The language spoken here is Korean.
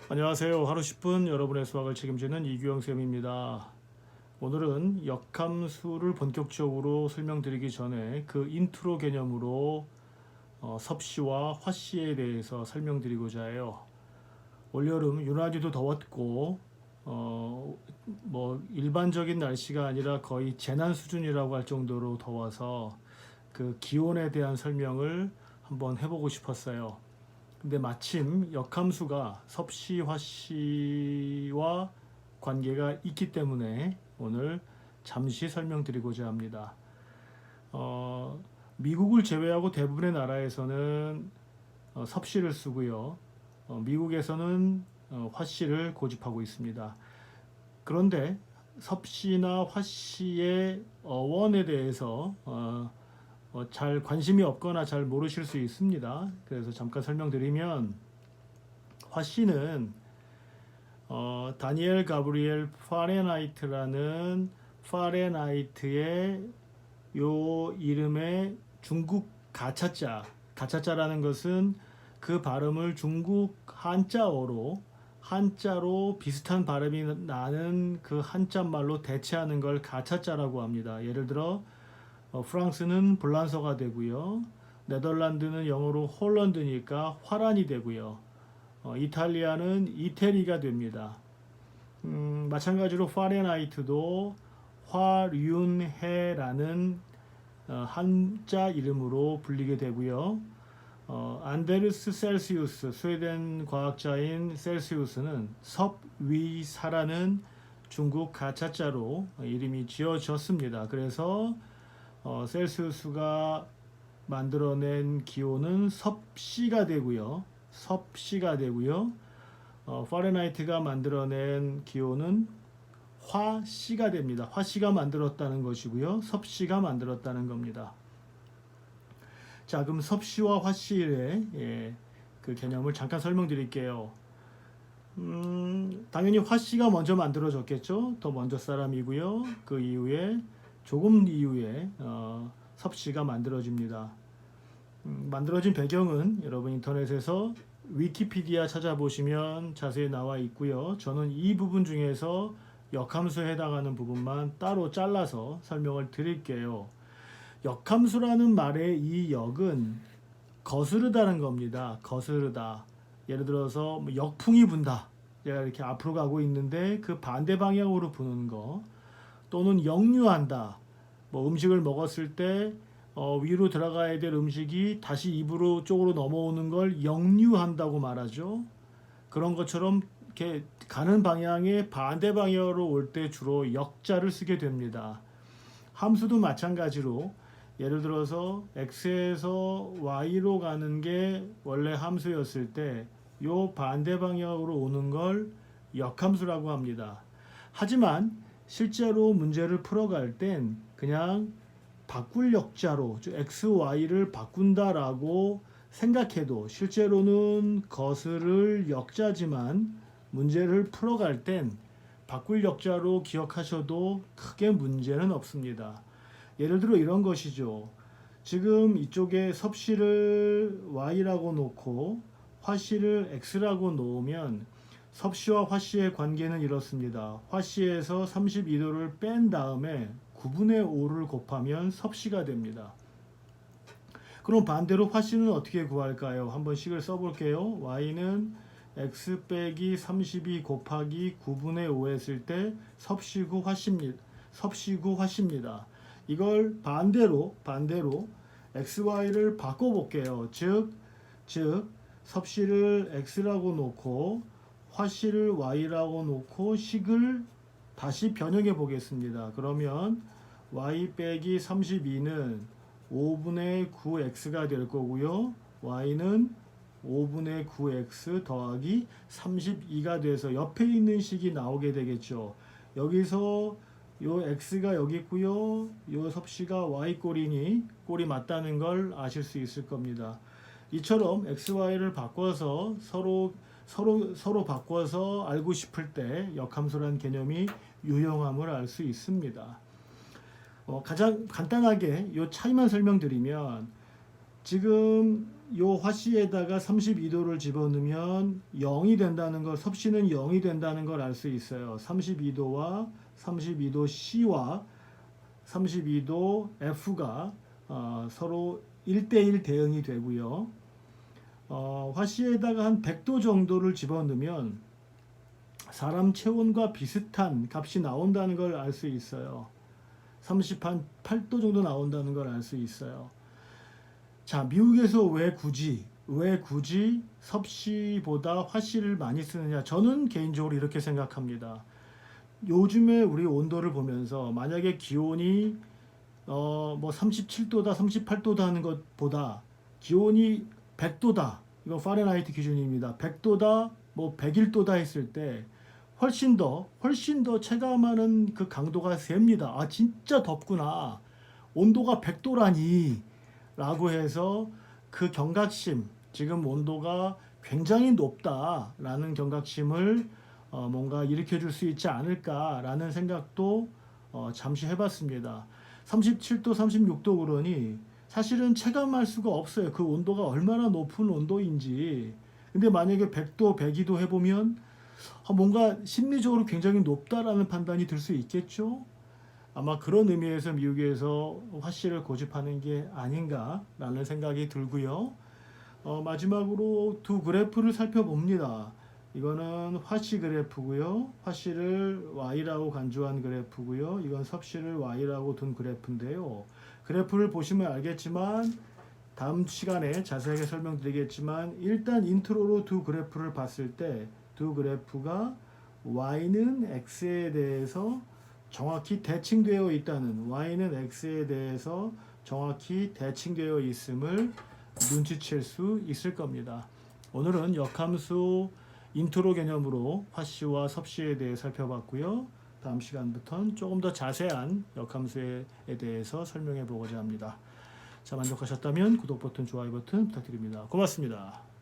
안녕하세요. 하루 10분 여러분의 수학을 책임지는 이규영 쌤입니다. 오늘은 역함수를 본격적으로 설명드리기 전에 그 인트로 개념으로 섭씨와 화씨에 대해서 설명드리고자 해요. 올여름 유난히도 더웠고 일반적인 날씨가 아니라 거의 재난 수준이라고 할 정도로 더워서 그 기온에 대한 설명을 한번 해보고 싶었어요. 근데 마침 역함수가 섭씨, 화씨와 관계가 있기 때문에 오늘 잠시 설명드리고자 합니다. 미국을 제외하고 대부분의 나라에서는 섭씨를 쓰고요. 미국에서는 화씨를 고집하고 있습니다. 그런데 섭씨나 화씨의 어원에 대해서 잘 관심이 없거나 잘 모르실 수 있습니다. 그래서 잠깐 설명드리면 화씨는 다니엘 가브리엘 파레나이트라는 파레나이트의 요 이름의 중국 가차자라는 것은 그 발음을 중국 한자로 비슷한 발음이 나는 그 한자 말로 대체하는 걸 가차자라고 합니다. 예를 들어 프랑스는 블란서가 되고요. 네덜란드는 영어로 홀란드니까 화란이 되고요. 이탈리아는 이태리가 됩니다. 마찬가지로 파렌하이트도 화륜해라는 한자 이름으로 불리게 되고요. 안데르스 셀시우스, 스웨덴 과학자인 셀시우스는 섭위사라는 중국 가짜자로 이름이 지어졌습니다. 그래서 셀시우스가 만들어낸 기호는 섭씨가 되고요. 파렌하이트가 만들어낸 기호는 화씨가 됩니다. 화씨가 만들었다는 것이고요. 섭씨가 만들었다는 겁니다. 자, 그럼 섭씨와 화씨의 그 개념을 잠깐 설명드릴게요. 당연히 화씨가 먼저 만들어졌겠죠. 더 먼저 사람이고요. 그 이후에 조금 이후에 섭씨가 만들어집니다. 만들어진 배경은 여러분 인터넷에서 위키피디아 찾아보시면 자세히 나와 있고요. 저는 이 부분 중에서 역함수에 해당하는 부분만 따로 잘라서 설명을 드릴게요. 역함수라는 말의 이 역은 거스르다는 겁니다. 거스르다. 예를 들어서 역풍이 분다. 제가 이렇게 앞으로 가고 있는데 그 반대 방향으로 부는 거. 또는 역류한다. 음식을 먹었을 때 위로 들어가야 될 음식이 다시 입으로 쪽으로 넘어오는 걸 역류한다고 말하죠. 그런 것처럼 이렇게 가는 방향의 반대 방향으로 올 때 주로 역자를 쓰게 됩니다. 함수도 마찬가지로 예를 들어서 x에서 y로 가는 게 원래 함수였을 때 요 반대 방향으로 오는 걸 역함수라고 합니다. 하지만 실제로 문제를 풀어갈 땐 그냥 바꿀 역자로 x, y를 바꾼다라고 생각해도 실제로는 거스를 역자지만 문제를 풀어갈 땐 바꿀 역자로 기억하셔도 크게 문제는 없습니다. 예를 들어 이런 것이죠. 지금 이쪽에 섭씨를 y라고 놓고 화씨를 x라고 놓으면 섭씨와 화씨의 관계는 이렇습니다. 화씨에서 32도를 뺀 다음에 9분의 5를 곱하면 섭씨가 됩니다. 그럼 반대로 화씨는 어떻게 구할까요? 한번 식을 써볼게요. y는 x 빼기 32 곱하기 9분의 5 했을 때 섭씨구 화씨입니다. 이걸 반대로 xy를 바꿔볼게요. 즉 섭씨를 x라고 놓고 화씨를 y라고 놓고 식을 다시 변형해 보겠습니다. 그러면 y 빼기 32는 5분의 9x가 될 거고요. y는 5분의 9x 더하기 32가 돼서 옆에 있는 식이 나오게 되겠죠. 여기서 요 x가 여기 있고요. 요 섭씨가 y 꼴이 맞다는 걸 아실 수 있을 겁니다. 이처럼 xy를 바꿔서 서로 바꿔서 알고 싶을 때 역함수라는 개념이 유용함을 알 수 있습니다. 가장 간단하게 이 차이만 설명드리면 지금 요 화씨에다가 32도를 집어넣으면 0이 된다는 걸, 섭씨는 0이 된다는 걸 알 수 있어요. 32도와 32도 C와 32도 F가 서로 1대1 대응이 되고요. 화씨에다가 한 100도 정도를 집어넣으면 사람 체온과 비슷한 값이 나온다는 걸 알 수 있어요. 38도 정도 나온다는 걸 알 수 있어요. 자, 미국에서 왜 굳이 섭씨보다 화씨를 많이 쓰느냐? 저는 개인적으로 이렇게 생각합니다. 요즘에 우리 온도를 보면서 만약에 기온이 뭐 37도다, 38도다 하는 것보다 기온이 100도다. 이건 파렌하이트 기준입니다. 100도다, 뭐 101도다 했을 때 훨씬 더 체감하는 그 강도가 셉니다. 아, 진짜 덥구나. 온도가 100도라니. 라고 해서 그 경각심, 지금 온도가 굉장히 높다라는 경각심을 뭔가 일으켜 줄 수 있지 않을까라는 생각도 잠시 해봤습니다. 37도, 36도 그러니 사실은 체감할 수가 없어요. 그 온도가 얼마나 높은 온도인지. 근데 만약에 100도, 102도 해보면 뭔가 심리적으로 굉장히 높다라는 판단이 들 수 있겠죠. 아마 그런 의미에서 미국에서 화씨를 고집하는 게 아닌가라는 생각이 들고요. 마지막으로 두 그래프를 살펴봅니다. 이거는 화씨 그래프고요. 화씨를 Y라고 간주한 그래프고요. 이건 섭씨를 Y라고 둔 그래프인데요. 그래프를 보시면 알겠지만 다음 시간에 자세하게 설명드리겠지만 일단 인트로로 두 그래프를 봤을 때 두 그래프가 Y는 X에 대해서 정확히 대칭되어 있다는, Y는 X에 대해서 정확히 대칭되어 있음을 눈치챌 수 있을 겁니다. 오늘은 역함수 인트로 개념으로 화씨와 섭씨에 대해 살펴봤고요. 다음 시간부터는 조금 더 자세한 역함수에 대해서 설명해 보고자 합니다. 자, 만족하셨다면 구독 버튼, 좋아요 버튼 부탁드립니다. 고맙습니다.